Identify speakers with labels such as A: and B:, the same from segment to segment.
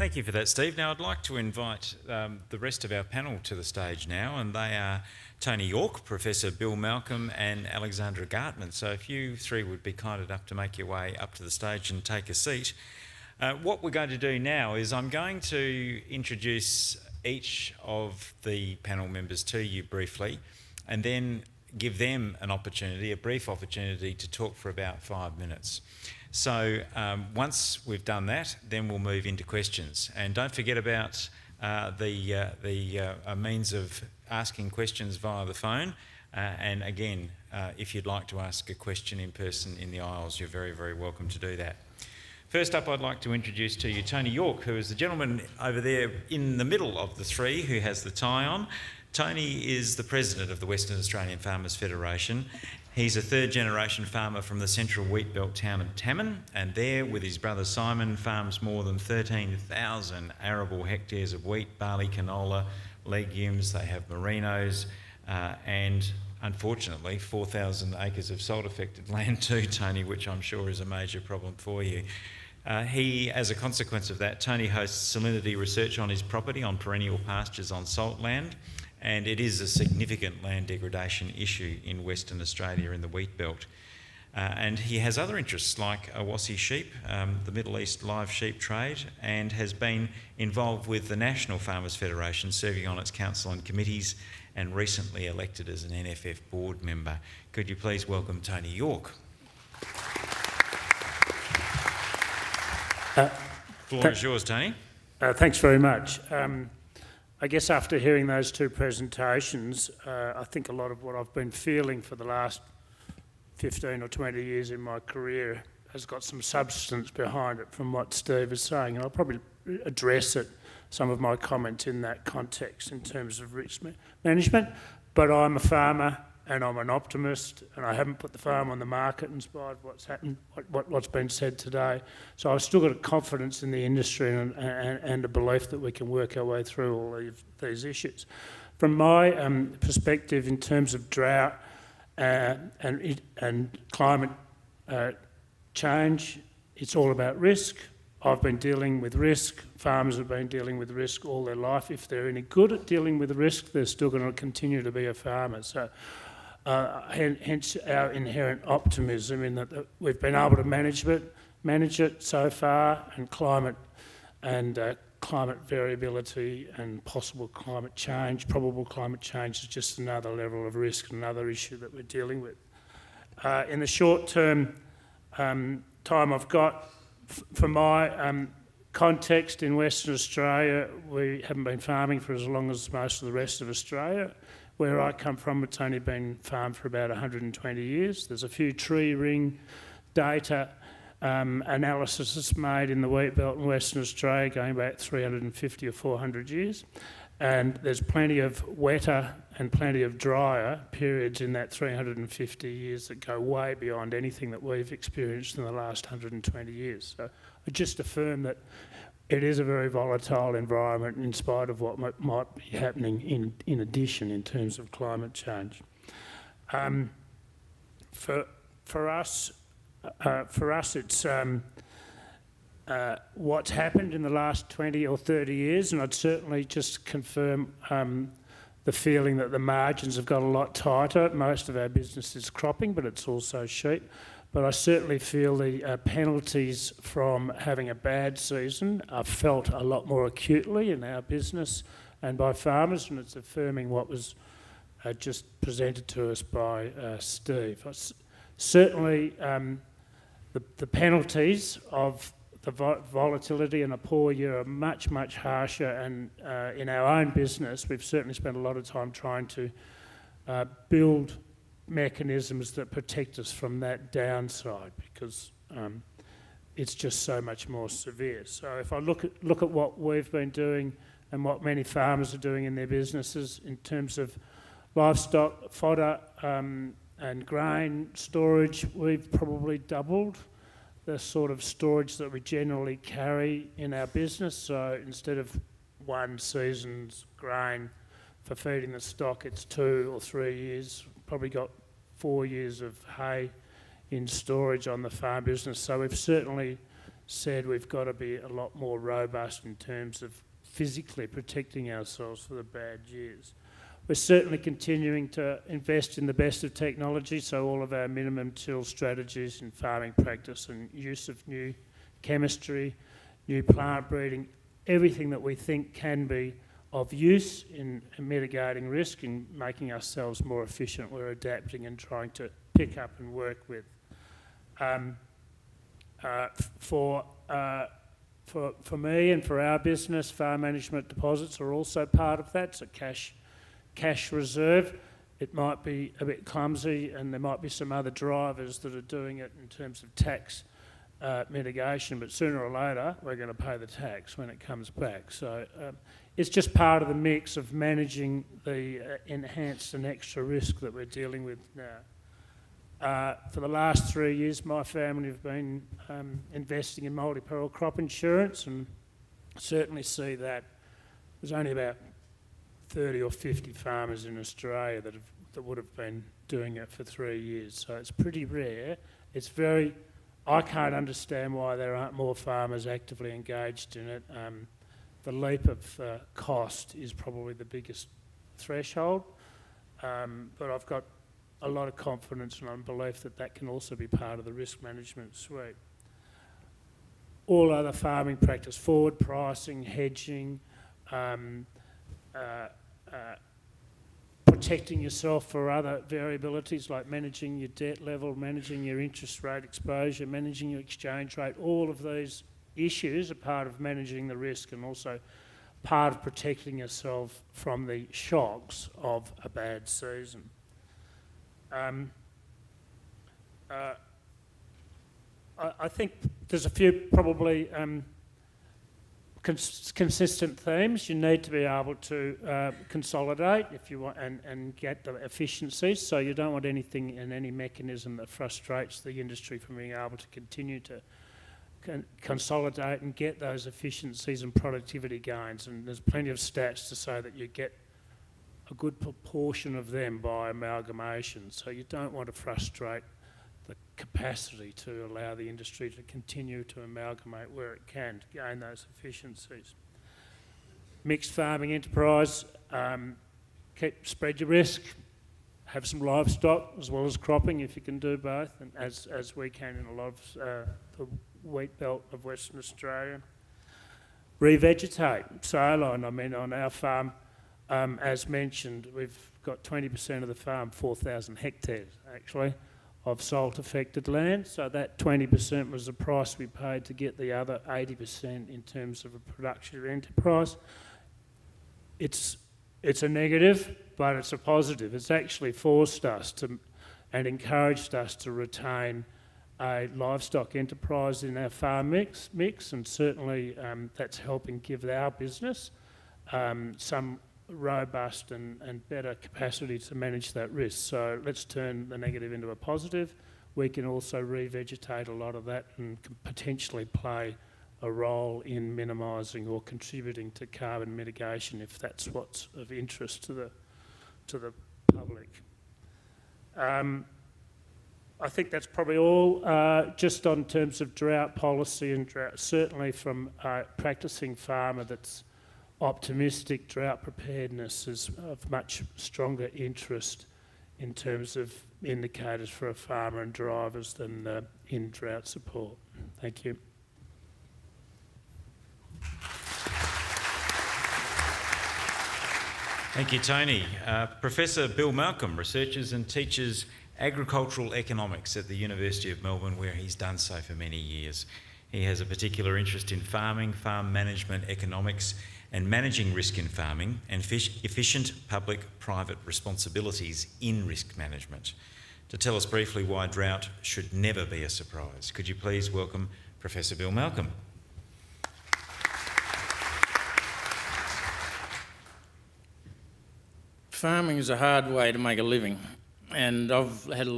A: Thank you for that, Steve. Now I'd like to invite the rest of our panel to the stage now, and they are Tony York, Professor Bill Malcolm and Alexandra Gartman. So if you three would be kind enough to make your way up to the stage and take a seat. What we're going to do now is I'm going to introduce each of the panel members to you briefly and then give them an opportunity, a brief opportunity to talk for about 5 minutes. So once we've done that, then we'll move into questions. And don't forget about the means of asking questions via the phone. And again, if you'd like to ask a question in person in the aisles, you're very, very welcome to do that. First up, I'd like to introduce to you Tony York, who is the gentleman over there in the middle of the three who has the tie on. Tony is the president of the Western Australian Farmers Federation. He's a third-generation farmer from the central wheat belt town of Tammin, and there, with his brother Simon, farms more than 13,000 arable hectares of wheat, barley, canola, legumes. They have merinos, and unfortunately 4,000 acres of salt-affected land too, Tony, which I'm sure is a major problem for you. As a consequence of that, Tony hosts salinity research on his property on perennial pastures on salt land, and it is a significant land degradation issue in Western Australia in the wheat belt. And he has other interests like Awassi sheep, the Middle East live sheep trade, and has been involved with the National Farmers Federation, serving on its council and committees, and recently elected as an NFF board member. Could you please welcome Tony York? Floor is yours, Tony.
B: Thanks very much. I guess after hearing those two presentations, I think a lot of what I've been feeling for the last 15 or 20 years in my career has got some substance behind it from what Steve is saying, and I'll probably address some of my comments in that context in terms of risk management. But I'm a farmer and I'm an optimist, and I haven't put the farm on the market in spite of what's happened, what's been said today. So I've still got a confidence in the industry and a belief that we can work our way through all these issues. From my perspective, in terms of drought and climate change, it's all about risk. I've been dealing with risk. Farmers have been dealing with risk all their life. If they're any good at dealing with risk, they're still going to continue to be a farmer. So hence our inherent optimism in that we've been able to manage it so far, and climate variability and possible climate change, probable climate change is just another level of risk, another issue that we're dealing with. In the short term time I've got, for my context in Western Australia, we haven't been farming for as long as most of the rest of Australia. Where I come from, it's only been farmed for about 120 years. There's a few tree ring data analysis that's made in the wheat belt in Western Australia going back 350 or 400 years. And there's plenty of wetter and plenty of drier periods in that 350 years that go way beyond anything that we've experienced in the last 120 years. So I just affirm that it is a very volatile environment in spite of what might be happening in addition in terms of climate change. For us, it's what's happened in the last 20 or 30 years, and I'd certainly just confirm the feeling that the margins have got a lot tighter. Most of our business is cropping, but it's also sheep. But I certainly feel the penalties from having a bad season are felt a lot more acutely in our business and by farmers, and it's affirming what was just presented to us by Steve. Certainly the penalties of the volatility and a poor year are much, much harsher, and in our own business we've certainly spent a lot of time trying to build mechanisms that protect us from that downside, because it's just so much more severe. So if I look at what we've been doing and what many farmers are doing in their businesses in terms of livestock, fodder and grain storage, we've probably doubled the sort of storage that we generally carry in our business. So instead of one season's grain for feeding the stock, it's 2 or 3 years. Probably got 4 years of hay in storage on the farm business. So we've certainly said we've got to be a lot more robust in terms of physically protecting ourselves for the bad years. We're certainly continuing to invest in the best of technology, so all of our minimum till strategies in farming practice and use of new chemistry, new plant breeding, everything that we think can be of use in mitigating risk and making ourselves more efficient, we're adapting and trying to pick up and work with. For me and for our business, farm management deposits are also part of that. It's a cash reserve. It might be a bit clumsy, and there might be some other drivers that are doing it in terms of tax mitigation, but sooner or later we're going to pay the tax when it comes back. So it's just part of the mix of managing the enhanced and extra risk that we're dealing with now. For the last 3 years, my family have been investing in multi-peril crop insurance, and certainly see that there's only about 30 or 50 farmers in Australia that would have been doing it for 3 years. So it's pretty rare. It's very, I can't understand why there aren't more farmers actively engaged in it. The leap of cost is probably the biggest threshold, but I've got a lot of confidence and belief that that can also be part of the risk management suite. All other farming practice, forward pricing, hedging, protecting yourself for other variabilities like managing your debt level, managing your interest rate exposure, managing your exchange rate, all of these issues are part of managing the risk and also part of protecting yourself from the shocks of a bad season. I think there's a few probably consistent themes. You need to be able to consolidate if you want and get the efficiencies. So you don't want anything in any mechanism that frustrates the industry from being able to continue to consolidate and get those efficiencies and productivity gains. And there's plenty of stats to say that you get a good proportion of them by amalgamation. So you don't want to frustrate the capacity to allow the industry to continue to amalgamate where it can to gain those efficiencies. Mixed farming enterprise, spread your risk, have some livestock as well as cropping if you can do both, and as we can in a lot of the wheat belt of Western Australia. Revegetate, saline, on our farm, as mentioned, we've got 20% of the farm, 4,000 hectares actually, of salt-affected land. So that 20% was the price we paid to get the other 80% in terms of a production enterprise. It's a negative, but it's a positive. It's actually forced us to and encouraged us to retain a livestock enterprise in our farm mix and certainly that's helping give our business some robust and better capacity to manage that risk. So let's turn the negative into a positive. We can also revegetate a lot of that and can potentially play a role in minimising or contributing to carbon mitigation if that's what's of interest to the public. I think that's probably all. Just on terms of drought policy and drought, certainly from a practising farmer that's optimistic, drought preparedness is of much stronger interest in terms of indicators for a farmer and drivers than in drought support. Thank you.
A: Thank you, Tony. Professor Bill Malcolm researches and teaches agricultural economics at the University of Melbourne, where he's done so for many years. He has a particular interest in farming, farm management economics, and managing risk in farming, and efficient public-private responsibilities in risk management. To tell us briefly why drought should never be a surprise, could you please welcome Professor Bill Malcolm?
C: Farming is a hard way to make a living, and I've had a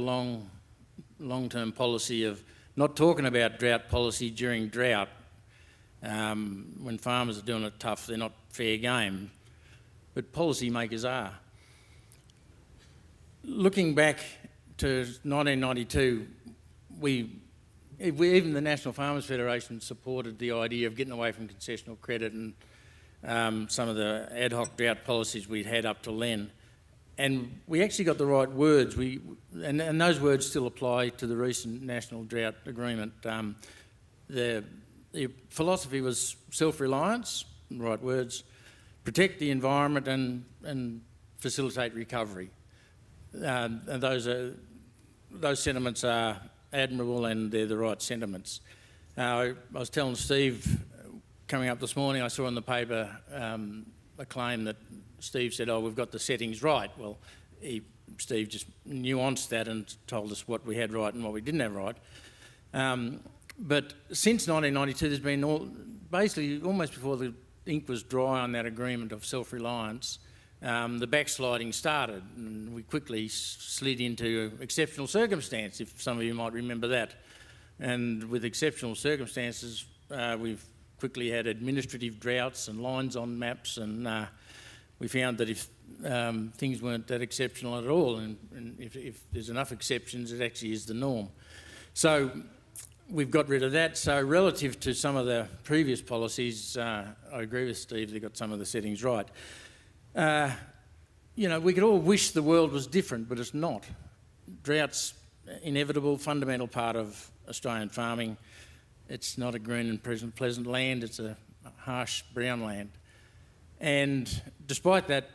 C: long-term policy of not talking about drought policy during drought. When farmers are doing it tough, they're not fair game, but policymakers are. Looking back to 1992, we even the National Farmers Federation supported the idea of getting away from concessional credit and some of the ad hoc drought policies we'd had up till then. And we actually got the right words, and those words still apply to the recent National Drought Agreement. The philosophy was self-reliance, right words, protect the environment and facilitate recovery. And those sentiments are admirable, and they're the right sentiments. I was telling Steve coming up this morning, I saw in the paper a claim that Steve said, "Oh, we've got the settings right." Well, Steve just nuanced that and told us what we had right and what we didn't have right. But since 1992, there's been basically almost before the ink was dry on that agreement of self-reliance, the backsliding started, and we quickly slid into exceptional circumstance, if some of you might remember that. And with exceptional circumstances, we've quickly had administrative droughts and lines on maps, and we found that if things weren't that exceptional at all, and if there's enough exceptions, it actually is the norm. So we've got rid of that. So relative to some of the previous policies, I agree with Steve, they got some of the settings right. You know, we could all wish the world was different, but it's not. Drought's inevitable, fundamental part of Australian farming. It's not a green and pleasant land, it's a harsh brown land. And despite that,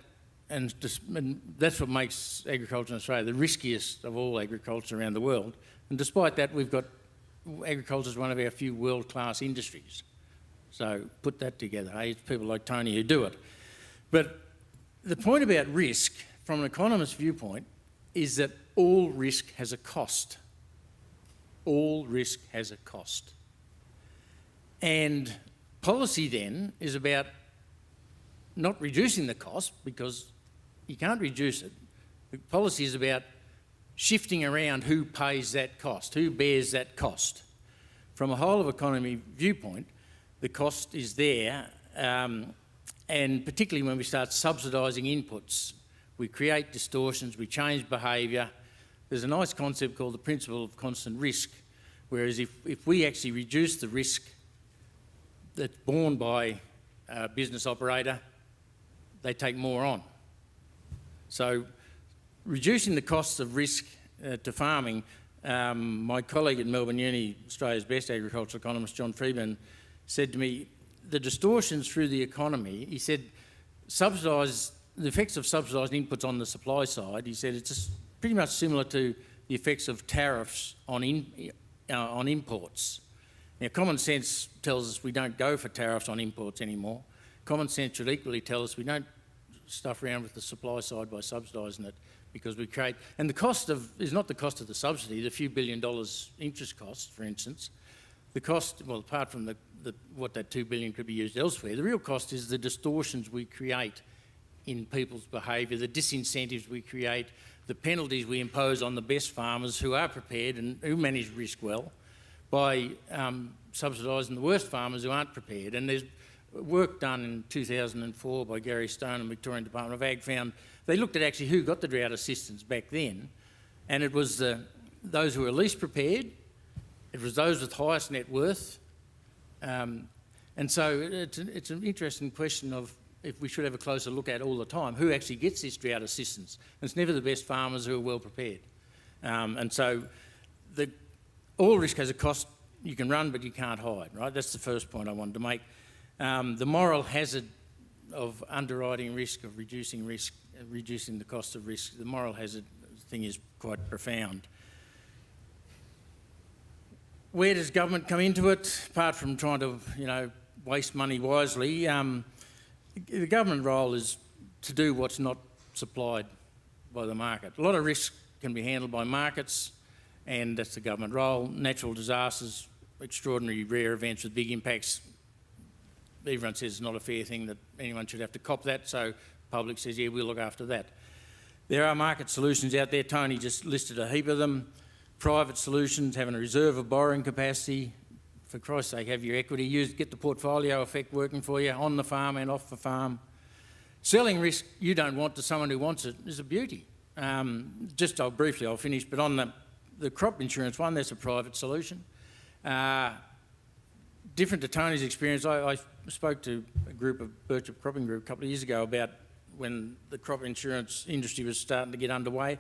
C: and that's what makes agriculture in Australia the riskiest of all agriculture around the world, and despite that, we've got agriculture is one of our few world-class industries. So put that together, hey? It's people like Tony who do it. But the point about risk, from an economist's viewpoint, is that all risk has a cost. All risk has a cost. And policy then is about not reducing the cost, because you can't reduce it. The policy is about shifting around who pays that cost, who bears that cost. From a whole of economy viewpoint, the cost is there, and particularly when we start subsidising inputs, we create distortions, we change behaviour. There's a nice concept called the principle of constant risk, whereas if we actually reduce the risk that's borne by a business operator, they take more on. So reducing the costs of risk to farming, my colleague at Melbourne Uni, Australia's best agricultural economist, John Freeman, said to me, the distortions through the economy, he said, the effects of subsidising inputs on the supply side, he said, it's just pretty much similar to the effects of tariffs on imports. Now, common sense tells us we don't go for tariffs on imports anymore. Common sense should equally tell us we don't stuff around with the supply side by subsidising it, because we create... And the cost is not the cost of the subsidy, the few $1 billion interest cost, for instance. The cost, well, apart from what that $2 billion could be used elsewhere, the real cost is the distortions we create in people's behaviour, the disincentives we create, the penalties we impose on the best farmers who are prepared and who manage risk well, by subsidising the worst farmers who aren't prepared. And there's work done in 2004 by Gary Stone and Victorian Department of Ag found they looked at actually who got the drought assistance back then, and it was those who were least prepared, it was those with highest net worth, and so it's an interesting question of if we should have a closer look at all the time who actually gets this drought assistance. And it's never the best farmers who are well prepared, and so all risk has a cost. You can run, but you can't hide, right? That's the first point I wanted to make. The moral hazard of underwriting risk, of reducing the cost of risk, the moral hazard thing is quite profound. Where does government come into it? Apart from trying to, waste money wisely, the government role is to do what's not supplied by the market. A lot of risk can be handled by markets, and that's the government role. Natural disasters, extraordinary rare events with big impacts, everyone says it's not a fair thing that anyone should have to cop that, so the public says, yeah, we'll look after that. There are market solutions out there. Tony just listed a heap of them. Private solutions, having a reserve of borrowing capacity. For Christ's sake, have your equity used, get the portfolio effect working for you on the farm and off the farm. Selling risk you don't want to someone who wants it is a beauty. I'll finish, but on the crop insurance one, that's a private solution. Different to Tony's experience, I spoke to a group of Birchip Cropping Group a couple of years ago about when the crop insurance industry was starting to get underway.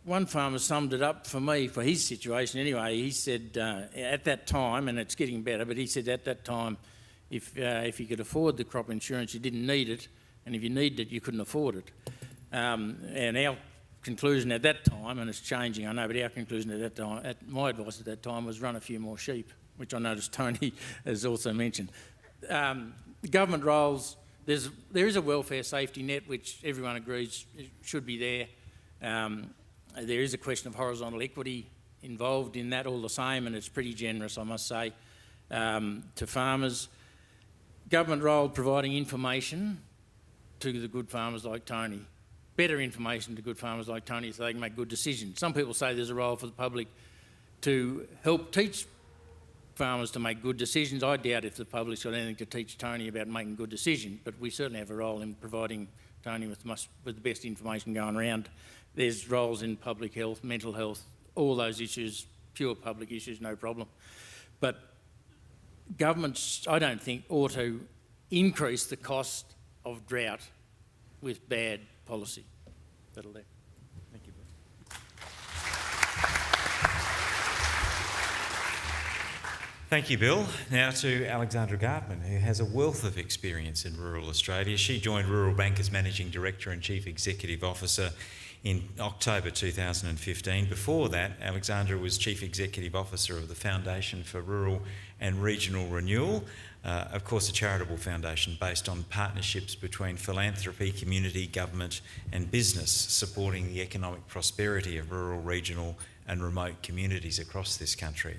C: One farmer summed it up for me, for his situation anyway. He said at that time, and it's getting better, but he said at that time, if you could afford the crop insurance, you didn't need it, and if you needed it, you couldn't afford it. And our conclusion at that time, and it's changing, I know, but our conclusion at that time, my advice at that time was run a few more sheep, which I noticed Tony has also mentioned. Government roles, there is a welfare safety net, which everyone agrees should be there. There is a question of horizontal equity involved in that all the same, and it's pretty generous, I must say, to farmers. Government role providing information to the good farmers like Tony. Better information to good farmers like Tony so they can make good decisions. Some people say there's a role for the public to help teach farmers to make good decisions. I doubt if the public's got anything to teach Tony about making good decisions, but we certainly have a role in providing Tony with the best information going around. There's roles in public health, mental health, all those issues, pure public issues, no problem. But governments, I don't think, ought to increase the cost of drought with bad policy. That'll do. Thank you.
A: Thank you, Bill. Now to Alexandra Gartman, who has a wealth of experience in rural Australia. She joined Rural Bank as Managing Director and Chief Executive Officer in October 2015. Before that, Alexandra was Chief Executive Officer of the Foundation for Rural and Regional Renewal, of course a charitable foundation based on partnerships between philanthropy, community, government and business, supporting the economic prosperity of rural, regional and remote communities across this country.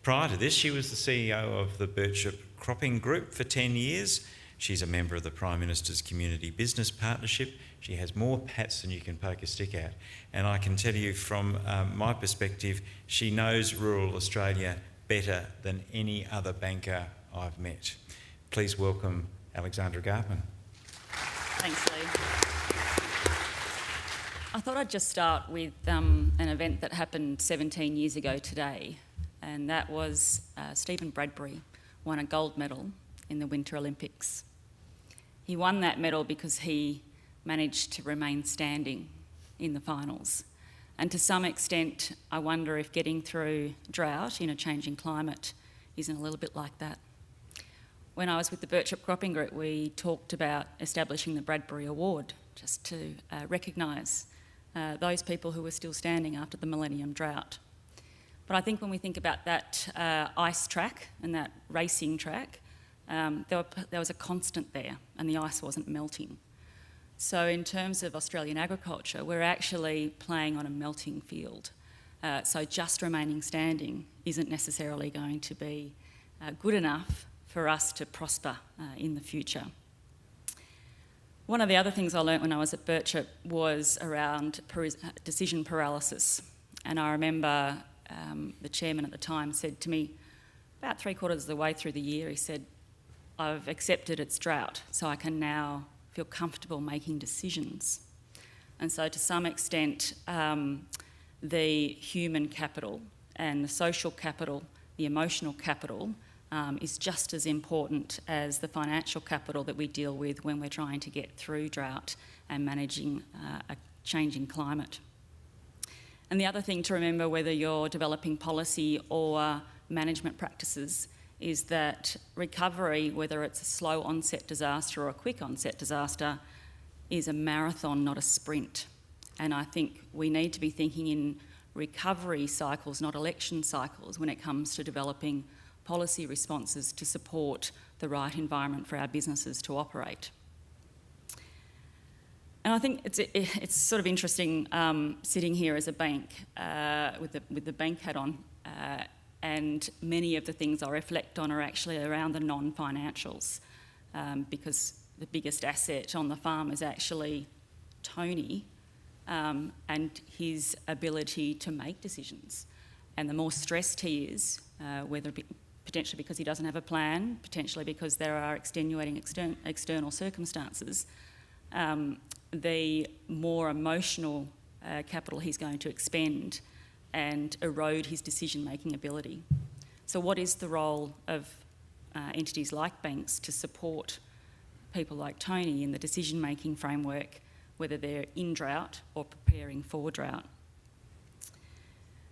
A: Prior to this, she was the CEO of the Birchip Cropping Group for 10 years. She's a member of the Prime Minister's Community Business Partnership. She has more hats than you can poke a stick at. And I can tell you from my perspective, she knows rural Australia better than any other banker I've met. Please welcome Alexandra Gartman.
D: Thanks, Lee. I thought I'd just start with an event that happened 17 years ago today, and that was Stephen Bradbury won a gold medal in the Winter Olympics. He won that medal because he managed to remain standing in the finals. And to some extent, I wonder if getting through drought in a changing climate isn't a little bit like that. When I was with the Birchip Cropping Group, we talked about establishing the Bradbury Award just to recognise those people who were still standing after the Millennium Drought. But I think when we think about that ice track and that racing track, there was a constant there and the ice wasn't melting. So in terms of Australian agriculture, we're actually playing on a melting field. So just remaining standing isn't necessarily going to be good enough for us to prosper in the future. One of the other things I learnt when I was at Birchip was around decision paralysis. And I remember the chairman at the time said to me, about 3/4 of the way through the year, he said, I've accepted it's drought, so I can now feel comfortable making decisions. And so to some extent, the human capital and the social capital, the emotional capital, is just as important as the financial capital that we deal with when we're trying to get through drought and managing a changing climate. And the other thing to remember, whether you're developing policy or management practices, is that recovery, whether it's a slow onset disaster or a quick onset disaster, is a marathon, not a sprint. And I think we need to be thinking in recovery cycles, not election cycles, when it comes to developing policy responses to support the right environment for our businesses to operate. And I think it's sort of interesting sitting here as a bank with the bank hat on, and many of the things I reflect on are actually around the non-financials, because the biggest asset on the farm is actually Tony and his ability to make decisions. And the more stressed he is, whether it be potentially because he doesn't have a plan, potentially because there are extenuating external circumstances, the more emotional capital he's going to expend and erode his decision-making ability. So what is the role of entities like banks to support people like Tony in the decision-making framework, whether they're in drought or preparing for drought?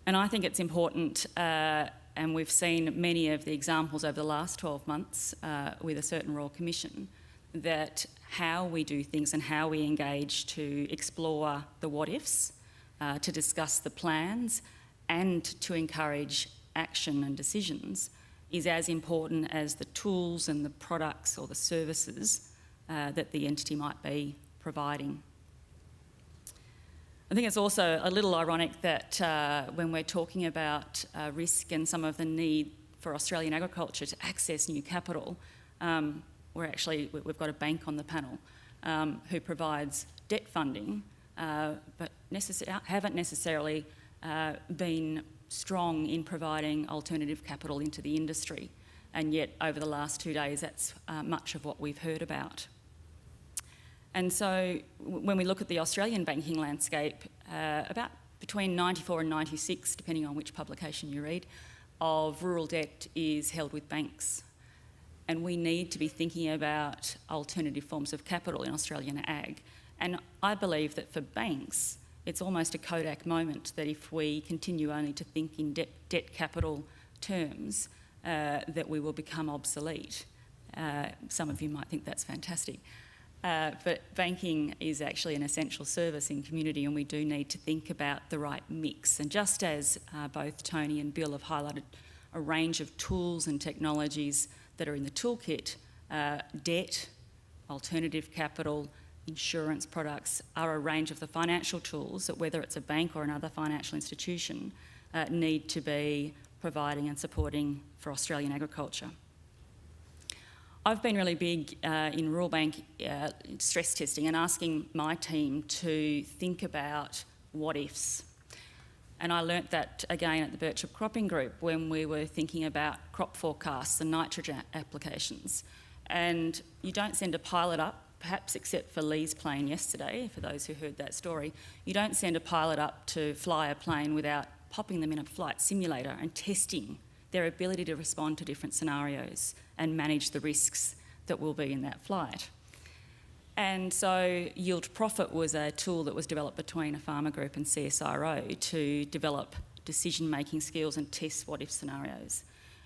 D: And I think it's important, and we've seen many of the examples over the last 12 months with a certain Royal Commission, that how we do things and how we engage to explore the what-ifs, to discuss the plans and to encourage action and decisions is as important as the tools and the products or the services that the entity might be providing. I think it's also a little ironic that when we're talking about risk and some of the need for Australian agriculture to access new capital, we've got a bank on the panel who provides debt funding, but haven't necessarily been strong in providing alternative capital into the industry. And yet over the last 2 days, that's much of what we've heard about. And so when we look at the Australian banking landscape, about between 94 and 96, depending on which publication you read, of rural debt is held with banks. And we need to be thinking about alternative forms of capital in Australian ag. And I believe that for banks, it's almost a Kodak moment that if we continue only to think in debt capital terms, that we will become obsolete. Some of you might think that's fantastic. But banking is actually an essential service in community, and we do need to think about the right mix. And just as both Tony and Bill have highlighted a range of tools and technologies that are in the toolkit, debt, alternative capital, insurance products are a range of the financial tools that, whether it's a bank or another financial institution, need to be providing and supporting for Australian agriculture. I've been really big in rural bank stress testing and asking my team to think about what ifs. And I learnt that again at the Birchip Cropping Group when we were thinking about crop forecasts and nitrogen applications. And you don't send a pilot up, perhaps except for Lee's plane yesterday, for those who heard that story, you don't send a pilot up to fly a plane without popping them in a flight simulator and testing their ability to respond to different scenarios and manage the risks that will be in that flight. And so Yield Profit was a tool that was developed between a farmer group and CSIRO to develop decision-making skills and test what-if scenarios.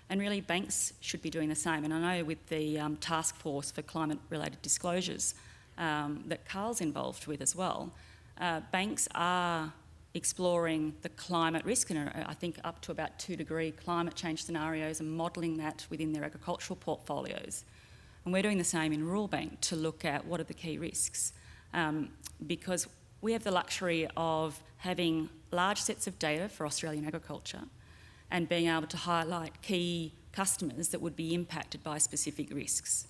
D: And really banks should be doing the same. And I know with the task force for climate-related disclosures that Carl's involved with as well, banks are exploring the climate risk, and I think up to about 2-degree climate change scenarios, and modelling that within their agricultural portfolios. And we're doing the same in Rural Bank to look at what are the key risks, because we have the luxury of having large sets of data for Australian agriculture and being able to highlight key customers that would be impacted by specific risks.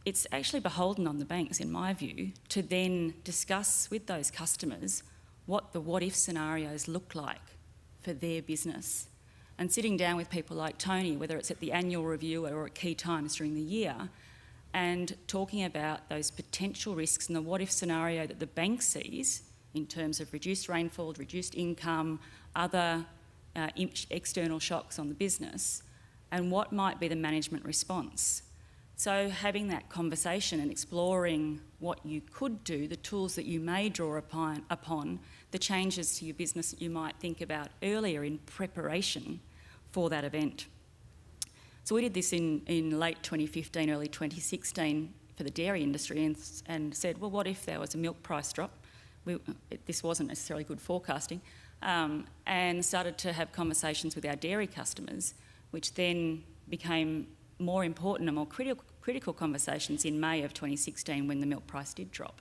D: It's actually beholden on the banks, in my view, to then discuss with those customers what the what-if scenarios look like for their business. And sitting down with people like Tony, whether it's at the annual review or at key times during the year, and talking about those potential risks and the what-if scenario that the bank sees in terms of reduced rainfall, reduced income, other external shocks on the business, and what might be the management response. So having that conversation and exploring what you could do, the tools that you may draw upon, the changes to your business that you might think about earlier in preparation for that event. So we did this in late 2015, early 2016 for the dairy industry, and said, well, what if there was a milk price drop? This wasn't necessarily good forecasting, and started to have conversations with our dairy customers, which then became more important and more critical conversations in May of 2016 when the milk price did drop.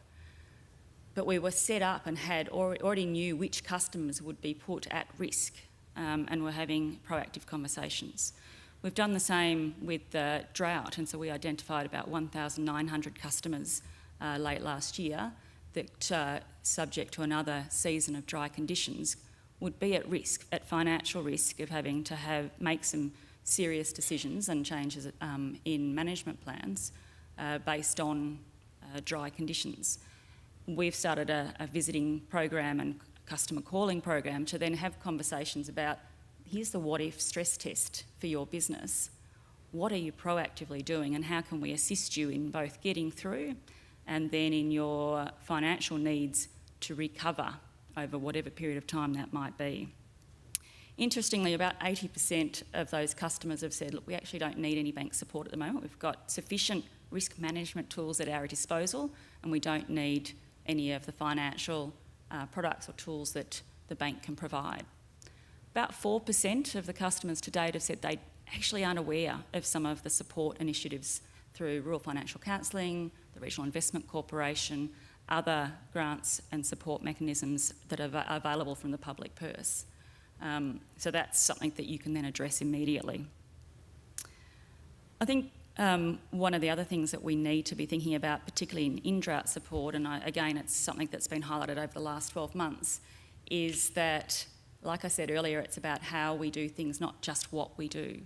D: But we were set up and had already knew which customers would be put at risk, and were having proactive conversations. We've done the same with the drought, and so we identified about 1,900 customers late last year that, subject to another season of dry conditions, would be at risk, at financial risk of having to make some serious decisions and changes in management plans based on dry conditions. We've started a visiting program and customer calling program to then have conversations about, here's the what-if stress test for your business. What are you proactively doing, and how can we assist you in both getting through and then in your financial needs to recover over whatever period of time that might be. Interestingly, about 80% of those customers have said, look, we actually don't need any bank support at the moment. We've got sufficient risk management tools at our disposal, and we don't need any of the financial products or tools that the bank can provide. About 4% of the customers to date have said they actually aren't aware of some of the support initiatives through Rural Financial Counselling, the Regional Investment Corporation, other grants and support mechanisms that are available from the public purse. So that's something that you can then address immediately. I think one of the other things that we need to be thinking about, particularly in drought support, and again it's something that's been highlighted over the last 12 months, is that, like I said earlier, it's about how we do things, not just what we do.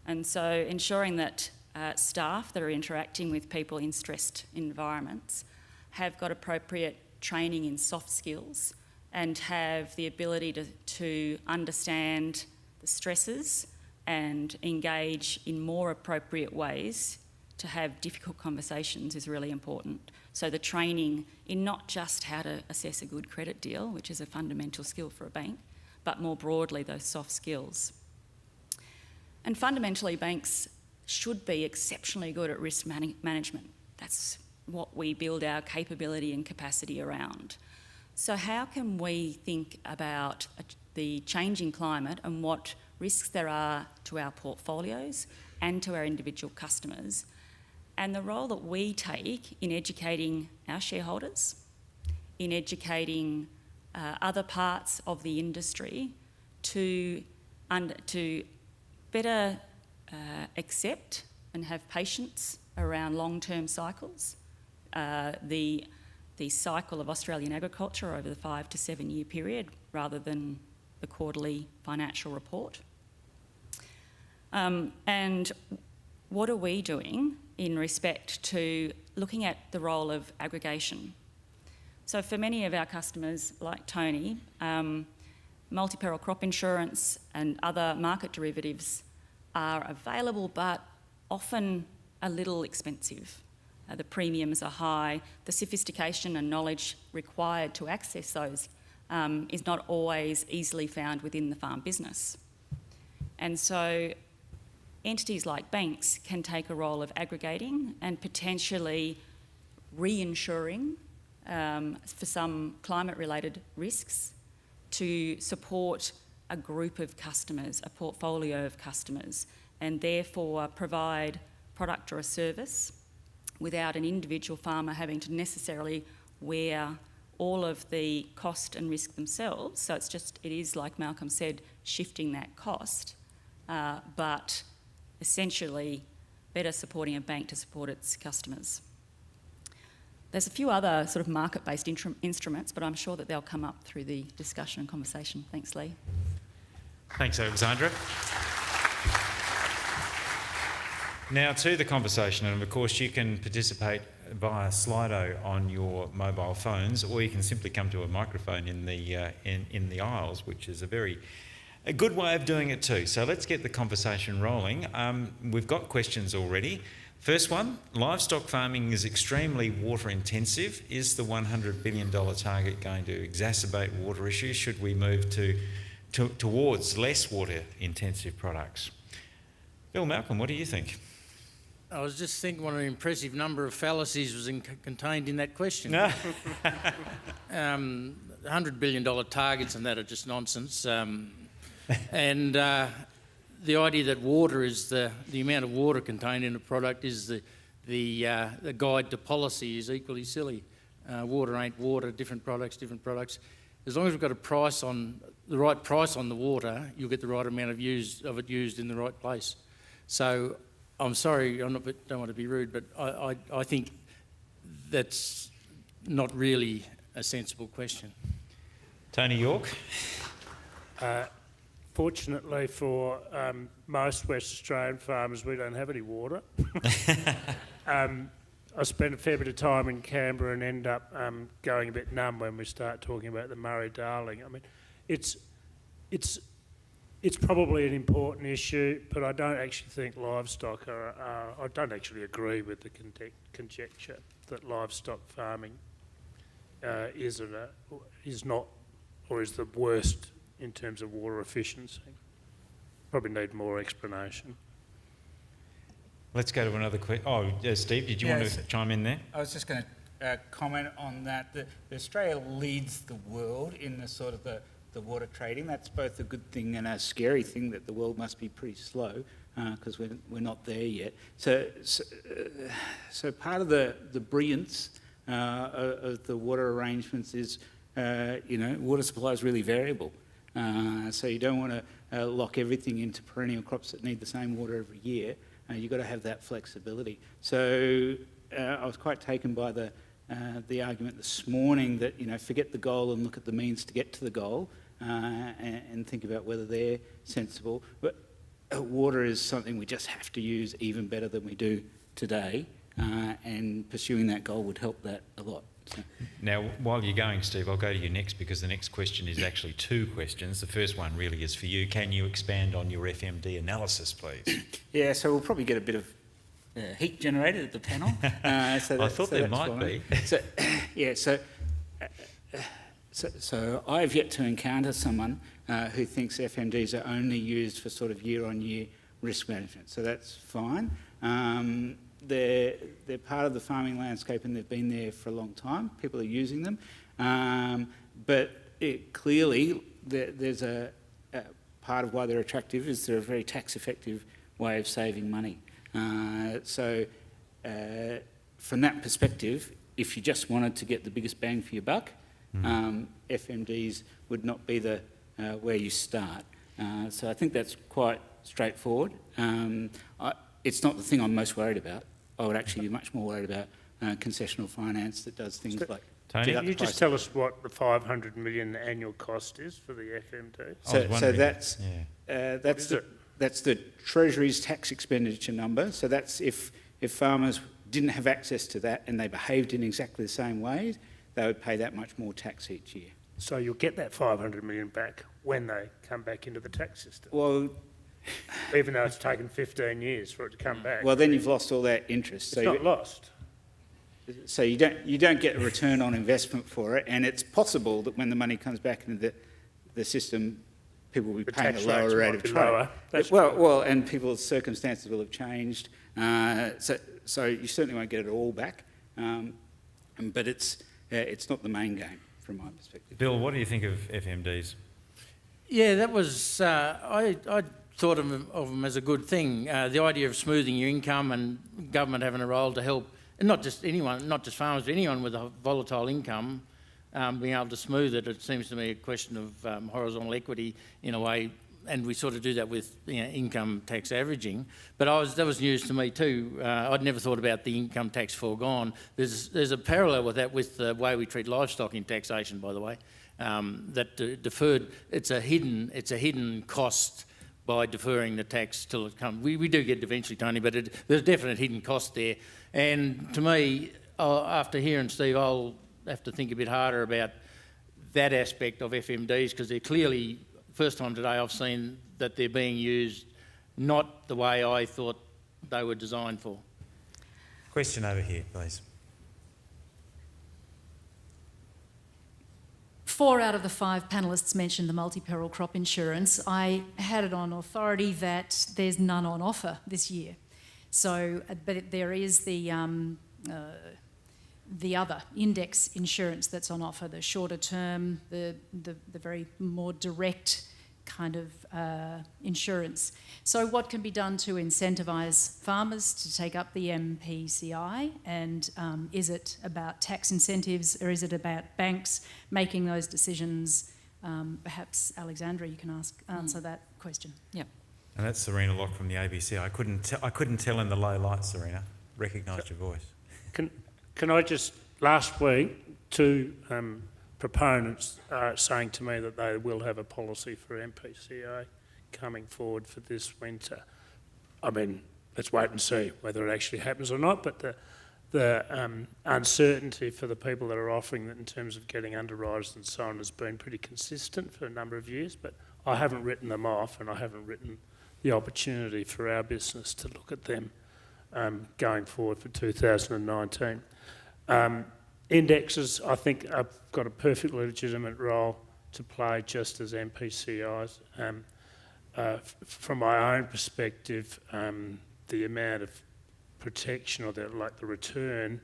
D: And so ensuring that staff that are interacting with people in stressed environments have got appropriate training in soft skills and have the ability to understand the stresses and engage in more appropriate ways to have difficult conversations is really important. So the training in not just how to assess a good credit deal, which is a fundamental skill for a bank, but more broadly those soft skills. And fundamentally, banks should be exceptionally good at risk management. That's what we build our capability and capacity around. So how can we think about the changing climate and what risks there are to our portfolios and to our individual customers, and the role that we take in educating our shareholders, in educating other parts of the industry to better accept and have patience around long-term cycles, the cycle of Australian agriculture over the 5 to 7 year period rather than the quarterly financial report. And what are we doing in respect to looking at the role of aggregation? So for many of our customers, like Tony, multi-peril crop insurance and other market derivatives are available but often a little expensive. The premiums are high. The sophistication and knowledge required to access those is not always easily found within the farm business. And so entities like banks can take a role of aggregating and potentially reinsuring for some climate-related risks to support a group of customers, a portfolio of customers, and therefore provide product or a service without an individual farmer having to necessarily wear all of the cost and risk themselves. So it is, like Malcolm said, shifting that cost, but essentially better supporting a bank to support its customers. There's a few other sort of market-based instruments, but I'm sure that they'll come up through the discussion and conversation. Thanks, Lee.
A: Thanks, Alexandra. Now to the conversation, and of course you can participate via Slido on your mobile phones, or you can simply come to a microphone in the aisles, which is a good way of doing it too. So let's get the conversation rolling. We've got questions already. First one, livestock farming is extremely water intensive. Is the $100 billion target going to exacerbate water issues? Should we move towards less water intensive products? Bill Malcolm, what do you think?
C: I was just thinking what an impressive number of fallacies was contained in that question. $100 billion targets and that are just nonsense. And the idea that water is the amount of water contained in a product is the guide to policy is equally silly. Water ain't water, different products. As long as we've got the right price on the water, you'll get the right amount of it used in the right place. So I'm sorry, don't want to be rude, but I think that's not really a sensible question.
A: Tony York?
B: Fortunately for most West Australian farmers, we don't have any water. I spend a fair bit of time in Canberra and end up going a bit numb when we start talking about the Murray-Darling. I mean, it's probably an important issue, but I don't actually think livestock I don't actually agree with the conjecture that livestock farming is not or is the worst in terms of water efficiency. Probably need more explanation.
A: Let's go to another question. Oh, Steve, did you want to chime in there?
E: I was just going to comment on that. Australia leads the world in the sort of the water trading. That's both a good thing and a scary thing, that the world must be pretty slow because we're not there yet. So part of the brilliance of the water arrangements is, water supply is really variable. So you don't want to lock everything into perennial crops that need the same water every year. You've got to have that flexibility. So I was quite taken by the argument this morning that, forget the goal and look at the means to get to the goal and think about whether they're sensible. But water is something we just have to use even better than we do today, and pursuing that goal would help that a lot. So.
A: Now, while you're going, Steve, I'll go to you next, because the next question is actually two questions. The first one really is for you. Can you expand on your FMD analysis, please?
E: Yeah, so we'll probably get a bit of heat generated at the panel.
A: I thought there might be.
E: So I've yet to encounter someone who thinks FMDs are only used for sort of year-on-year risk management. So that's fine. They're part of the farming landscape and they've been there for a long time. People are using them. But clearly there's a part of why they're attractive is they're a very tax-effective way of saving money. So from that perspective, if you just wanted to get the biggest bang for your buck, FMDs would not be the where you start. So I think that's quite straightforward. It's not the thing I'm most worried about. I would actually be much more worried about concessional finance that does things like...
A: Tony?
B: Can you just tell us what the 500 million annual cost is for the FMD?
E: That's the Treasury's tax expenditure number. So that's if farmers didn't have access to that and they behaved in exactly the same way, they would pay that much more tax each year.
B: So you'll get that 500 million back when they come back into the tax system?
E: Well...
B: Even though it's taken 15 years for it to come back.
E: Well, then you've lost all that interest.
B: It's not lost.
E: So you don't get a return on investment for it, and it's possible that when the money comes back into the system, people will be paying a lower rate of trade. And people's circumstances will have changed. So you certainly won't get it all back, but it's not the main game from my perspective.
A: Bill, what do you think of FMDs?
C: Yeah, that was I thought of them as a good thing. The idea of smoothing your income and government having a role to help, and not just anyone, not just farmers, but anyone with a volatile income, being able to smooth it. It seems to me a question of horizontal equity in a way, and we sort of do that with income tax averaging. But that was news to me too. I'd never thought about the income tax foregone. There's a parallel with that with the way we treat livestock in taxation, by the way. That deferred, it's a hidden cost by deferring the tax till it comes. We do get it eventually, Tony, but there's a definite hidden cost there. And to me, after hearing Steve, I'll have to think a bit harder about that aspect of FMDs, because they're clearly, first time today I've seen that they're being used not the way I thought they were designed for.
A: Question over here, please.
F: 4 out of the 5 panellists mentioned the multi-peril crop insurance. I had it on authority that there's none on offer this year. So, but there is the other index insurance that's on offer, the shorter term, the very more direct kind of insurance. So what can be done to incentivise farmers to take up the MPCI, and is it about tax incentives or is it about banks making those decisions? Perhaps Alexandra, you can answer that question.
D: Yep.
A: And that's Serena Locke from the ABC. I couldn't tell in the low light, Serena. Recognised your voice.
B: Can I just, last week, 2 proponents saying to me that they will have a policy for MPCA coming forward for this winter. I mean, let's wait and see whether it actually happens or not, but the uncertainty for the people that are offering that in terms of getting underwriters and so on has been pretty consistent for a number of years, but I haven't written them off, and I haven't written the opportunity for our business to look at them going forward for 2019. Indexes, I think, have got a perfectly legitimate role to play just as MPCIs. From my own perspective, the amount of protection or the return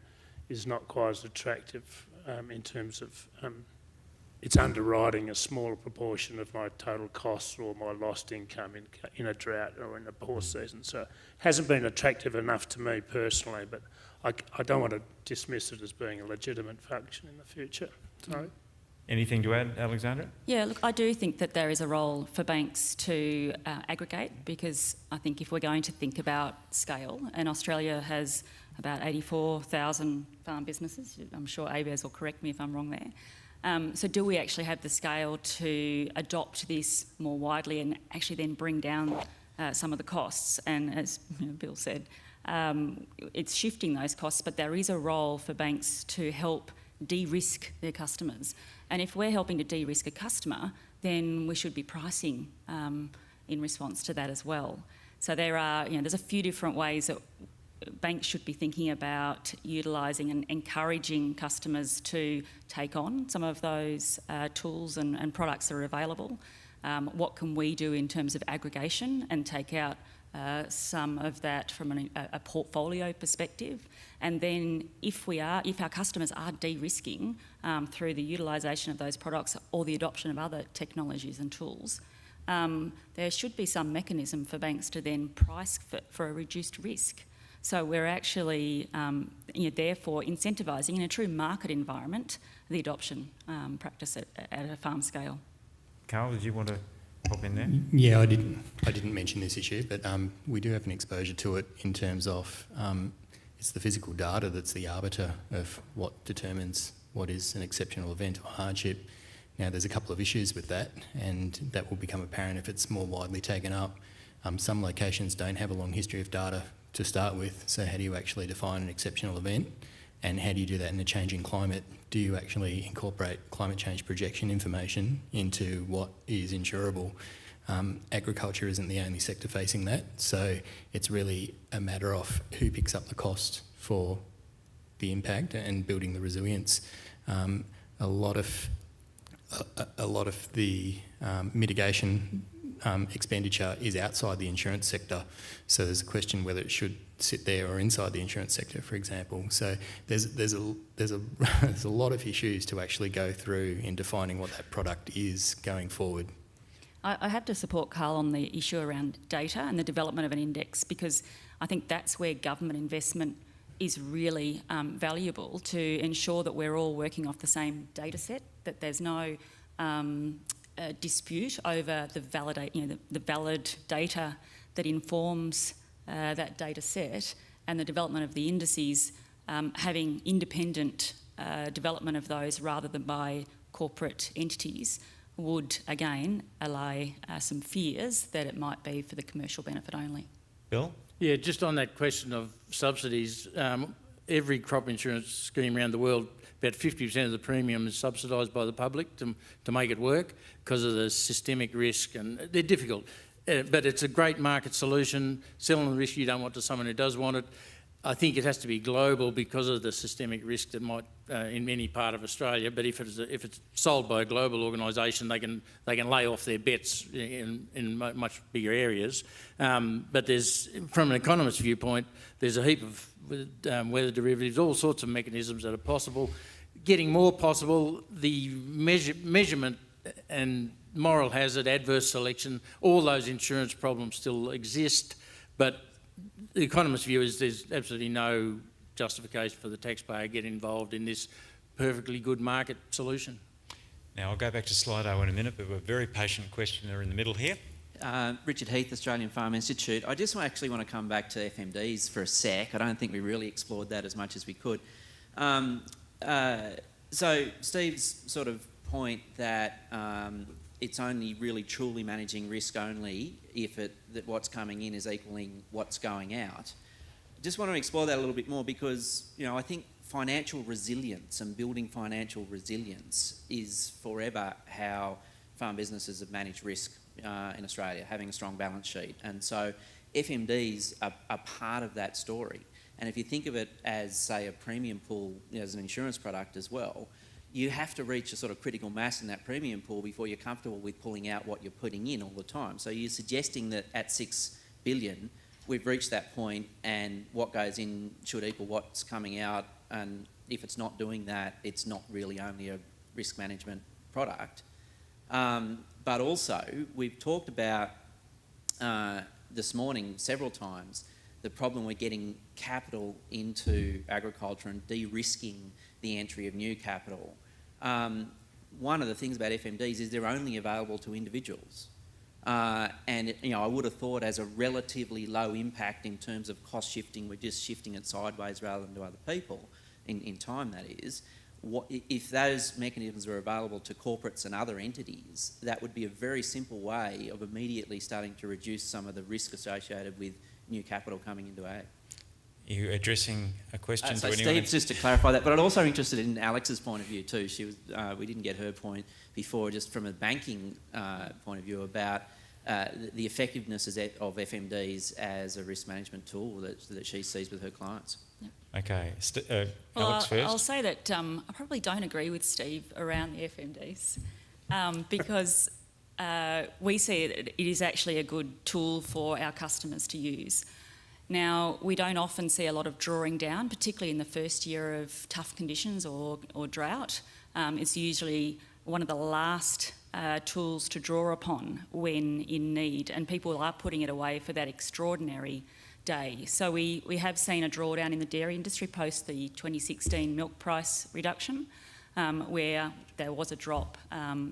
B: is not quite as attractive in terms of it's underwriting a smaller proportion of my total costs or my lost income in a drought or in a poor season. So it hasn't been attractive enough to me personally, but I don't want to dismiss it as being a legitimate function in the future. Sorry.
A: Anything to add, Alexandra?
D: Yeah, look, I do think that there is a role for banks to aggregate, because I think if we're going to think about scale, and Australia has about 84,000 farm businesses, I'm sure ABAS will correct me if I'm wrong there. So do we actually have the scale to adopt this more widely and actually then bring down some of the costs? And as Bill said, it's shifting those costs, but there is a role for banks to help de-risk their customers. And if we're helping to de-risk a customer, then we should be pricing in response to that as well. So there's a few different ways that banks should be thinking about utilising and encouraging customers to take on some of those tools and products that are available. What can we do in terms of aggregation and take out some of that from a portfolio perspective? And then if our customers are de-risking through the utilisation of those products or the adoption of other technologies and tools, there should be some mechanism for banks to then price for a reduced risk. So we're actually therefore incentivising in a true market environment the adoption practice at a farm scale.
A: Carl, did you want to pop in there?
G: Yeah, I didn't mention this issue, but we do have an exposure to it in terms of it's the physical data that's the arbiter of what determines what is an exceptional event or hardship. Now, there's a couple of issues with that, and that will become apparent if it's more widely taken up. Some locations don't have a long history of data to start with, so how do you actually define an exceptional event, and how do you do that in a changing climate? Do you actually incorporate climate change projection information into what is insurable? Agriculture isn't the only sector facing that, so it's really a matter of who picks up the cost for the impact and building the resilience. A lot of the mitigation expenditure is outside the insurance sector, so there's a question whether it should sit there or inside the insurance sector, for example. So there's a lot of issues to actually go through in defining what that product is going forward.
D: I have to support Carl on the issue around data and the development of an index, because I think that's where government investment is really valuable to ensure that we're all working off the same data set, that there's no dispute over the valid data that informs that data set, and the development of the indices having independent development of those rather than by corporate entities would again allay some fears that it might be for the commercial benefit only.
A: Bill?
C: Yeah, just on that question of subsidies, every crop insurance scheme around the world, about 50% of the premium is subsidised by the public to make it work because of the systemic risk, and they're difficult. But it's a great market solution. Selling the risk you don't want to someone who does want it. I think it has to be global because of the systemic risk that might in any part of Australia. But if it's sold by a global organisation, they can lay off their bets in much bigger areas. But there's, from an economist's viewpoint, there's a heap of weather derivatives, all sorts of mechanisms that are possible. Getting more possible, the measurement and moral hazard, adverse selection, all those insurance problems still exist, but the economist's view is there's absolutely no justification for the taxpayer getting involved in this perfectly good market solution.
A: Now, I'll go back to Slido in a minute, but we're a very patient questioner in the middle here.
H: Richard Heath, Australian Farm Institute. I just actually want to come back to FMDs for a sec. I don't think we really explored that as much as we could. So Steve's sort of point that it's only really truly managing risk only if that what's coming in is equaling what's going out. just want to explore that a little bit more because, I think financial resilience and building financial resilience is forever how farm businesses have managed risk in Australia, having a strong balance sheet. And so FMDs are part of that story. And if you think of it as, say, a premium pool as an insurance product as well, you have to reach a sort of critical mass in that premium pool before you're comfortable with pulling out what you're putting in all the time. So you're suggesting that at 6 billion, we've reached that point and what goes in should equal what's coming out, and if it's not doing that, it's not really only a risk management product. But also, we've talked about this morning several times the problem we're getting capital into agriculture and de-risking the entry of new capital. One of the things about FMDs is they're only available to individuals. And I would have thought as a relatively low impact in terms of cost shifting, we're just shifting it sideways rather than to other people, in time that is. If those mechanisms were available to corporates and other entities, that would be a very simple way of immediately starting to reduce some of the risk associated with new capital coming into ag.
A: Are you addressing a question
H: So
A: to anyone?
H: Steve, just to clarify that, but I'm also interested in Alex's point of view too. She was, we didn't get her point before, just from a banking point of view about the effectiveness of FMDs as a risk management tool that she sees with her clients.
D: Yep.
A: Okay,
D: Well,
A: Alex first.
D: I'll say that I probably don't agree with Steve around the FMDs because we see it is actually a good tool for our customers to use. Now, we don't often see a lot of drawing down, particularly in the first year of tough conditions or drought. It's usually one of the last tools to draw upon when in need, and people are putting it away for that extraordinary day. So we have seen a drawdown in the dairy industry post the 2016 milk price reduction, where there was a drop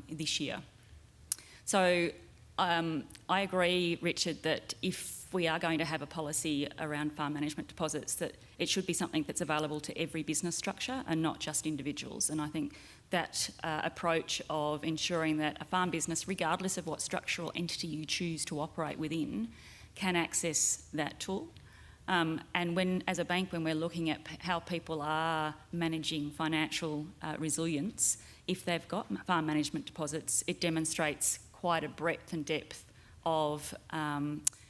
D: this year. So I agree, Richard, that if we are going to have a policy around farm management deposits, that it should be something that's available to every business structure and not just individuals. And I think that approach of ensuring that a farm business, regardless of what structural entity you choose to operate within, can access that tool. And when, as a bank, when we're looking at how people are managing financial resilience, if they've got farm management deposits, it demonstrates quite a breadth and depth of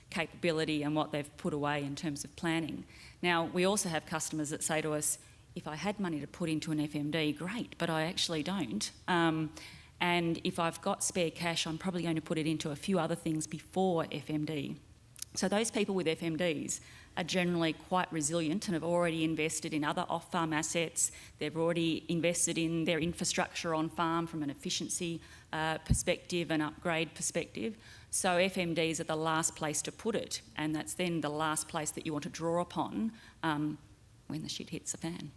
D: capability and what they've put away in terms of planning. Now, we also have customers that say to us, if I had money to put into an FMD, great, but I actually don't. And if I've got spare cash, I'm probably going to put it into a few other things before FMD. So those people with FMDs are generally quite resilient and have already invested in other off-farm assets. They've already invested in their infrastructure on farm from an efficiency perspective and upgrade perspective. So FMDs are the last place to put it, and that's then the last place that you want to draw upon when the shit hits the fan.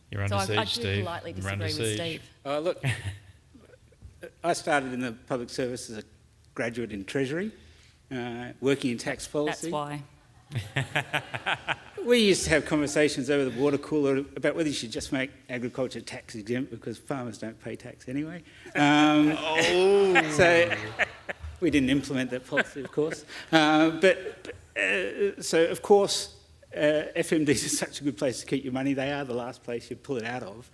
A: You're under siege,
D: I do
A: Steve.
D: politely
A: You're under
D: disagree with
A: siege.
D: Steve.
E: Look, I started in the public service as a graduate in Treasury, working in tax policy.
D: That's why.
E: We used to have conversations over the water cooler about whether you should just make agriculture tax exempt because farmers don't pay tax anyway. So we didn't implement that policy, of course. So, of course, FMDs is such a good place to keep your money. They are the last place you pull it out of.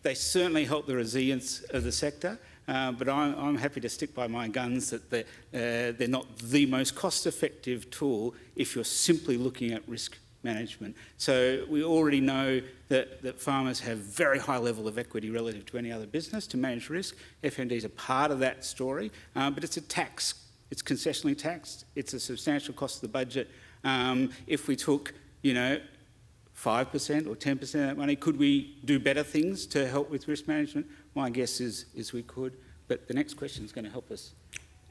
E: They certainly help the resilience of the sector. But I'm happy to stick by my guns that they're not the most cost-effective tool if you're simply looking at risk management. So we already know that farmers have very high level of equity relative to any other business to manage risk. FMDs are part of that story, but it's a tax. It's concessionally taxed. It's a substantial cost of the budget. If we took, 5% or 10% of that money, could we do better things to help with risk management? My guess is we could, but the next question is going to help us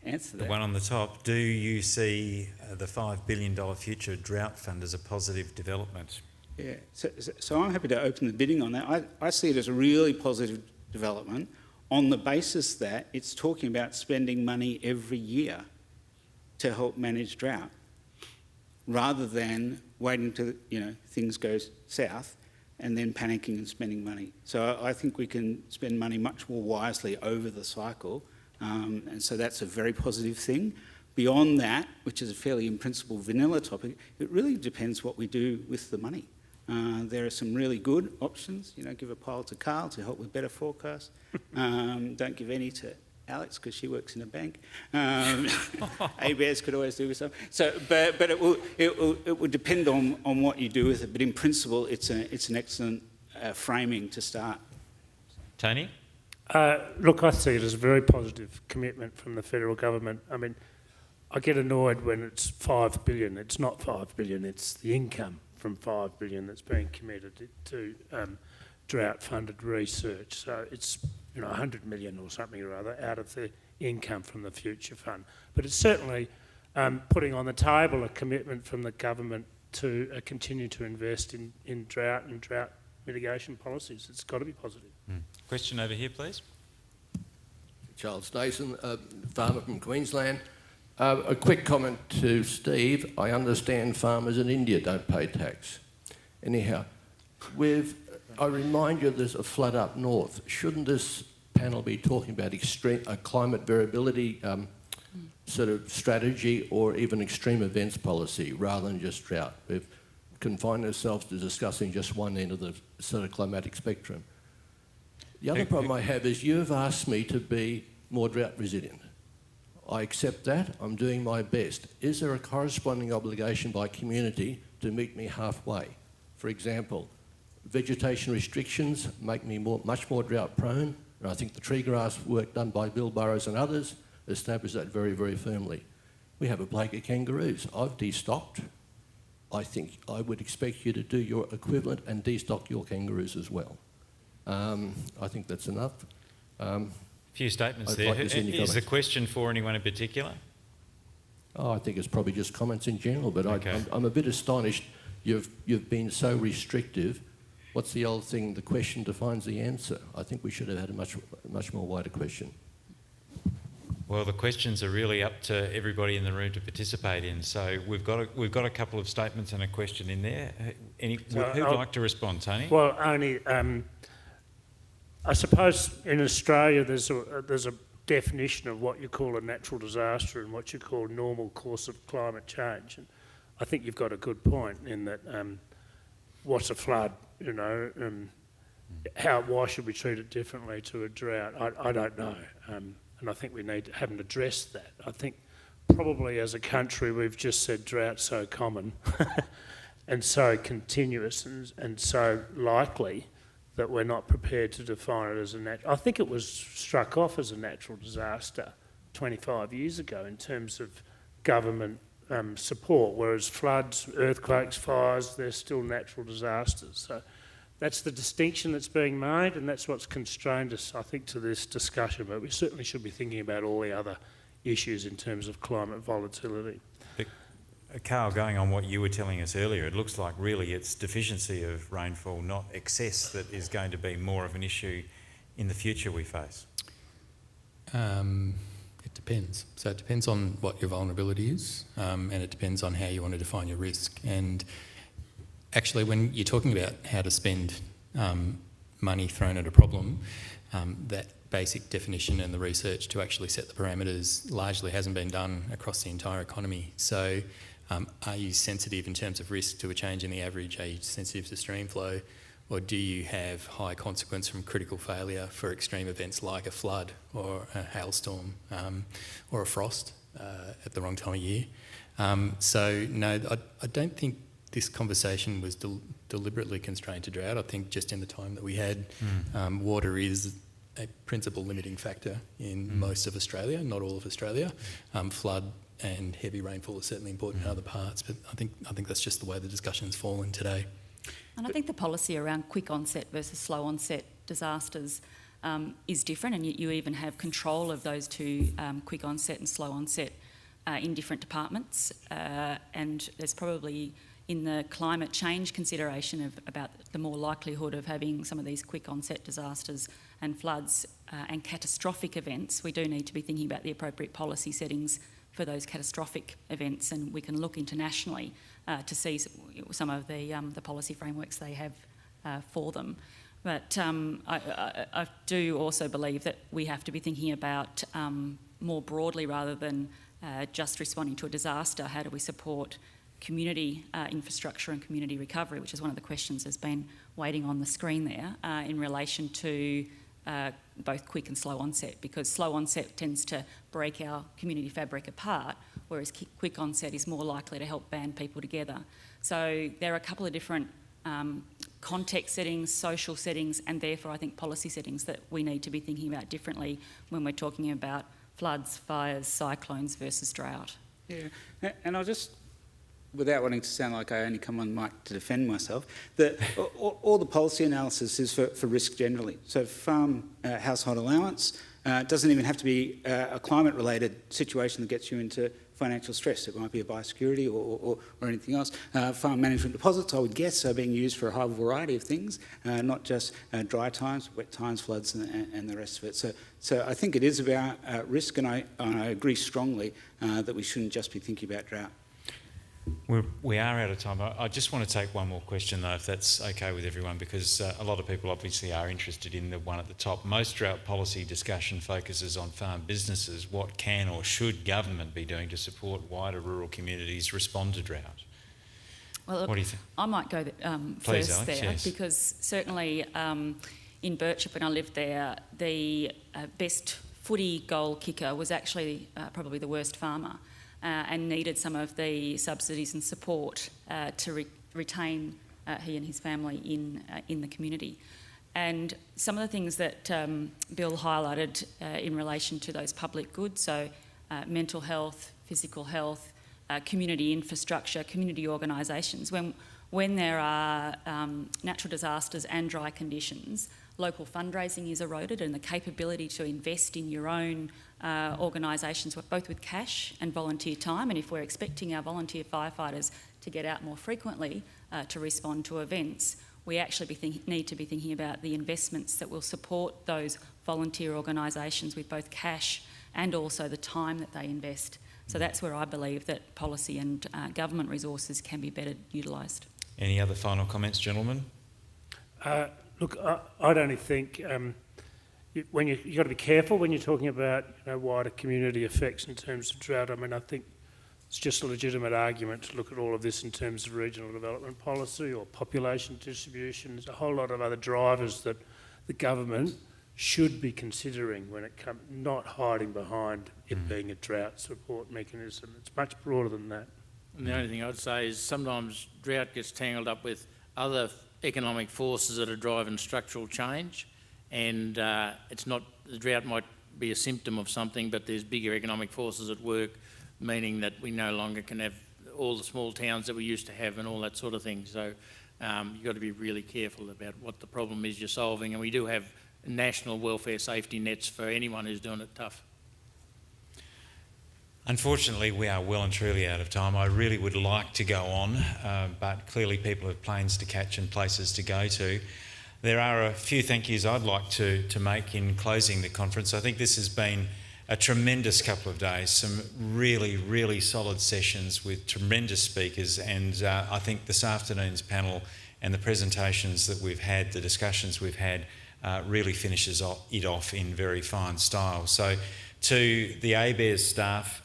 E: answer that.
A: The one on the top, do you see the $5 billion future drought fund as a positive development?
E: Yeah, so I'm happy to open the bidding on that. I see it as a really positive development on the basis that it's talking about spending money every year to help manage drought, rather than waiting till things go south and then panicking and spending money. So I think we can spend money much more wisely over the cycle, and so that's a very positive thing. beyond that, which is a fairly in principle vanilla topic, it really depends what we do with the money. There are some really good options. Give a pile to Carl to help with better forecasts. Don't give any to Alex because she works in a bank. ABS could always do with some. So, but it will depend on what you do with it. But in principle, it's an excellent framing to start.
A: Tony?
B: Look, I see it as a very positive commitment from the federal government. I mean, I get annoyed when it's 5 billion. It's not 5 billion, it's the income from 5 billion that's being committed to drought-funded research. So it's 100 million or something or other out of the income from the Future Fund. But it's certainly putting on the table a commitment from the government to continue to invest in drought and drought mitigation policies. It's got to be positive.
A: Question over here, please.
I: Charles Nason, farmer from Queensland. A quick comment to Steve. I understand farmers in India don't pay tax. Anyhow, I remind you there's a flood up north. Shouldn't this panel be talking about extreme climate variability sort of strategy or even extreme events policy rather than just drought? We've confined ourselves to discussing just one end of the sort of climatic spectrum. The other problem I have is you've asked me to be more drought resilient. I accept that. I'm doing my best. Is there a corresponding obligation by community to meet me halfway? For example, vegetation restrictions make me much more drought prone, and I think the tree grass work done by Bill Burrows and others established that very, very firmly. We have a plague of kangaroos. I've destocked. I think I would expect you to do your equivalent and destock your kangaroos as well. I think that's enough.
A: Few statements
I: I'd
A: there.
I: like to see any
A: Is
I: comments.
A: the question for anyone in particular?
I: I think it's probably just comments in general, but
A: Okay.
I: I'm a bit astonished you've been so restrictive. What's the old thing? The question defines the answer. I think we should have had a much more wider question.
A: Well, the questions are really up to everybody in the room to participate in. So we've got a couple of statements and a question in there. Who'd like to respond, Tony?
B: Well, only I suppose in Australia there's a definition of what you call a natural disaster and what you call normal course of climate change. And I think you've got a good point in that. What's a flood? Why should we treat it differently to a drought? I don't know. And I think we haven't addressed that. I think probably as a country we've just said drought's so common and so continuous and so likely that we're not prepared to define it as a natural. I think it was struck off as a natural disaster 25 years ago in terms of government support, whereas floods, earthquakes, fires, they're still natural disasters. So that's the distinction that's being made, and that's what's constrained us, I think, to this discussion. But we certainly should be thinking about all the other issues in terms of climate volatility.
A: Carl, going on what you were telling us earlier, it looks like really it's deficiency of rainfall, not excess, that is going to be more of an issue in the future we face.
G: It depends. So it depends on what your vulnerability is, and it depends on how you want to define your risk. And actually, when you're talking about how to spend money thrown at a problem, that basic definition and the research to actually set the parameters largely hasn't been done across the entire economy. So are you sensitive in terms of risk to a change in the average? Are you sensitive to stream flow? Or do you have high consequence from critical failure for extreme events like a flood or a hailstorm or a frost at the wrong time of year? So no, I don't think this conversation was deliberately constrained to drought. I think just in the time that we had, water is a principal limiting factor in most of Australia, not all of Australia. Flood and heavy rainfall is certainly important in other parts, but I think that's just the way the discussion's fallen today.
D: And I think the policy around quick onset versus slow onset disasters is different, and you even have control of those two, quick onset and slow onset, in different departments. And there's probably in the climate change consideration about the more likelihood of having some of these quick onset disasters and floods and catastrophic events, we do need to be thinking about the appropriate policy settings for those catastrophic events, and we can look internationally to see some of the policy frameworks they have for them. But I do also believe that we have to be thinking about more broadly rather than just responding to a disaster, how do we support community infrastructure and community recovery, which is one of the questions that's been waiting on the screen there, in relation to both quick and slow onset, because slow onset tends to break our community fabric apart, whereas quick onset is more likely to help band people together. So there are a couple of different context settings, social settings, and therefore I think policy settings that we need to be thinking about differently when we're talking about floods, fires, cyclones versus drought.
E: Yeah, and I'll just, without wanting to sound like I only come on mic to defend myself, all the policy analysis is for risk generally. So farm household allowance doesn't even have to be a climate-related situation that gets you into financial stress. It might be a biosecurity or anything else. Farm management deposits, I would guess, are being used for a whole variety of things, not just dry times, wet times, floods, and the rest of it. So I think it is about risk, and I agree strongly that we shouldn't just be thinking about drought.
A: We are out of time. I just want to take one more question, though, if that's okay with everyone, because a lot of people obviously are interested in the one at the top. Most drought policy discussion focuses on farm businesses. What can or should government be doing to support wider rural communities respond to drought?
D: Well,
A: what do you think?
D: I might go
A: Please,
D: first
A: Alex,
D: there,
A: yes.
D: because certainly in Birchip, when I lived there, the best footy goal kicker was actually probably the worst farmer. And needed some of the subsidies and support to retain he and his family in the community. And some of the things that Bill highlighted in relation to those public goods, so mental health, physical health, community infrastructure, community organisations, when there are natural disasters and dry conditions, local fundraising is eroded, and the capability to invest in your own organisations, both with cash and volunteer time. And if we're expecting our volunteer firefighters to get out more frequently to respond to events, we actually need to be thinking about the investments that will support those volunteer organisations with both cash and also the time that they invest. So that's where I believe that policy and government resources can be better utilised.
A: Any other final comments, gentlemen?
B: Look, I'd only think you've got to be careful when you're talking about wider community effects in terms of drought. I mean, I think it's just a legitimate argument to look at all of this in terms of regional development policy or population distribution. There's a whole lot of other drivers that the government should be considering when it comes, not hiding behind it being a drought support mechanism. It's much broader than that.
C: And the only thing I'd say is sometimes drought gets tangled up with other economic forces that are driving structural change, and it's not, the drought might be a symptom of something, but there's bigger economic forces at work, meaning that we no longer can have all the small towns that we used to have and all that sort of thing. So you've got to be really careful about what the problem is you're solving, and we do have national welfare safety nets for anyone who's doing it tough.
A: Unfortunately, we are well and truly out of time. I really would like to go on, but clearly people have planes to catch and places to go to. There are a few thank yous I'd like to make in closing the conference. I think this has been a tremendous couple of days, some really, really solid sessions with tremendous speakers, and I think this afternoon's panel and the presentations that we've had, the discussions we've had, really finishes it off in very fine style. So to the ABARES staff,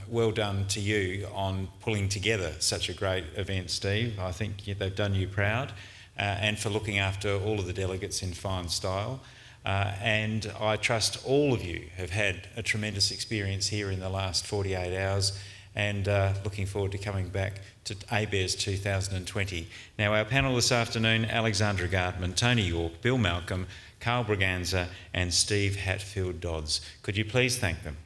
A: well done to you on pulling together such a great event, Steve. I think they've done you proud, and for looking after all of the delegates in fine style. And I trust all of you have had a tremendous experience here in the last 48 hours, and looking forward to coming back to ABARES 2020. Now, our panel this afternoon, Alexandra Gartman, Tony York, Bill Malcolm, Carl Braganza and Steve Hatfield-Dodds. Could you please thank them?